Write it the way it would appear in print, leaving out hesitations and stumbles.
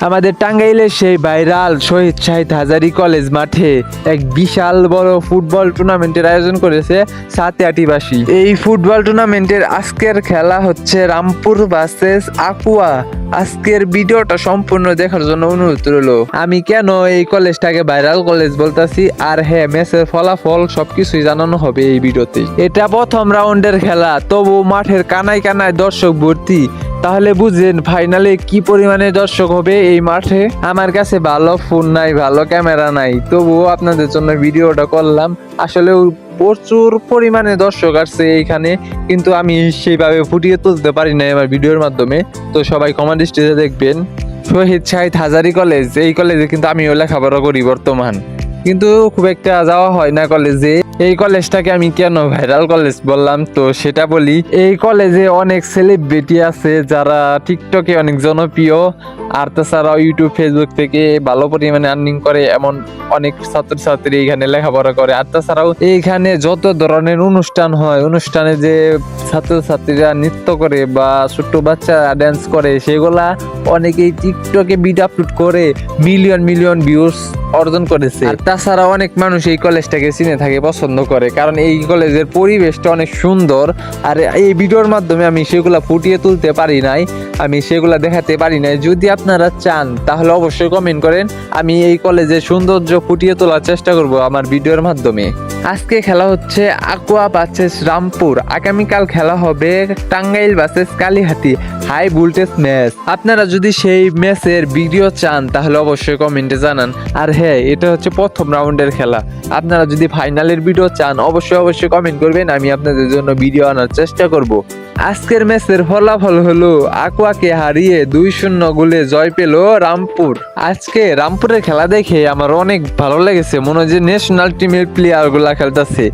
আমাদের টাঙ্গাইলের সেই ভাইরাল শহীদ শাহিদ হাজারী কলেজ মাঠে এক বিশাল বড় ফুটবল টুর্নামেন্টের আয়োজন করেছে সাতিয়াটিবাসী। এই ফুটবল টুর্নামেন্টের আজকের খেলা হচ্ছে রামপুর ভার্সেস আকুয়া। আজকের ভিডিওটা সম্পূর্ণ দেখার জন্য অনুরোধ রইলো। আমি কেন এই কলেজটাকে ভাইরাল কলেজ বলতাছি, আর হ্যাঁ, ম্যাচের ফলাফল সবকিছুই জানানো হবে এই ভিডিওতে। এটা প্রথম রাউন্ডের খেলা, তবু মাঠের কানায় কানায় দর্শক ভর্তি। তাহলে বুঝেন ফাইনালে কি পরিমাণে দর্শক হবে এই মাঠে। আমার কাছে ভালো ফোন নাই, ভালো ক্যামেরা নাই, তবুও আপনাদের জন্য ভিডিওটা করলাম। আসলে প্রচুর পরিমাণে দর্শক আসছে এইখানে, কিন্তু আমি সেইভাবে ফুটিয়ে তুলতে পারি না আমার ভিডিওর মাধ্যমে। তো সবাই কমেন্ট স্টেজে দেখবেন। শহীদ শাহিদ হাজারী কলেজ, এই কলেজে কিন্তু আমিও লেখাপড়া করি বর্তমান, কিন্তু খুব একটা যাওয়া হয় না কলেজে। এই কলেজটাকে আমি কেন ভাইরাল কলেজ বললাম, তো সেটা বলি। এই কলেজে অনেক সেলিব্রিটি আছে যারা টিকটকে অনেক জনপ্রিয়, আর তাছাড়াও ইউটিউব ফেসবুক থেকে ভালো পরিমাণে আর্নিং করে এমন অনেক ছাত্রছাত্রী এখানে লেখাপড়া করে। আর তাছাড়াও এইখানে যত ধরনের অনুষ্ঠান হয়, অনুষ্ঠানে যে ছাত্রছাত্রীরা নৃত্য করে বা ছোট্ট বাচ্চা ড্যান্স করে, সেগুলা অনেকেই টিকটকে ভিডিও আপলোড করে মিলিয়ন মিলিয়ন ভিউজ অর্জন করেছে। আর তাছাড়া অনেক মানুষ এই কলেজটাকে চিনে থাকে, পছন্দ করে, কারণ এই কলেজের পরিবেশটা অনেক সুন্দর। আর এই ভিডিওর মাধ্যমে আমি সেগুলা ফুটিয়ে তুলতে পারি নাই, আমি সেগুলা দেখাতে পারি নাই। যদি আপনারা চান তাহলে অবশ্যই কমেন্ট করেন, আমি এই কলেজের সৌন্দর্য ফুটিয়ে তোলার চেষ্টা করব আমার ভিডিওর মাধ্যমে। আজকে খেলা হচ্ছে আকুয়া ভার্সেস রামপুর, আগামীকাল খেলা হবে Tangail versus Kalihati, high voltage match. আপনারা যদি সেই ম্যাচের ভিডিও চান তাহলে অবশ্যই কমেন্টে জানান। আর হ্যাঁ, এটা হচ্ছে প্রথম রাউন্ডের খেলা। আপনারা যদি ফাইনালের ভিডিও চান অবশ্যই কমেন্ট করবেন, আমি আপনাদের জন্য ভিডিও আনার চেষ্টা করব। আজকের ম্যাচের ফলাফল হলো আকুয়াকে হারিয়ে 2-0 গোলে জয় পেল রামপুর। আজকে রামপুরের খেলা দেখে আমার অনেক ভালো লেগেছে, মনে হয় যে ন্যাশনাল টিমের প্লেয়ার গুলা খেলতেছে।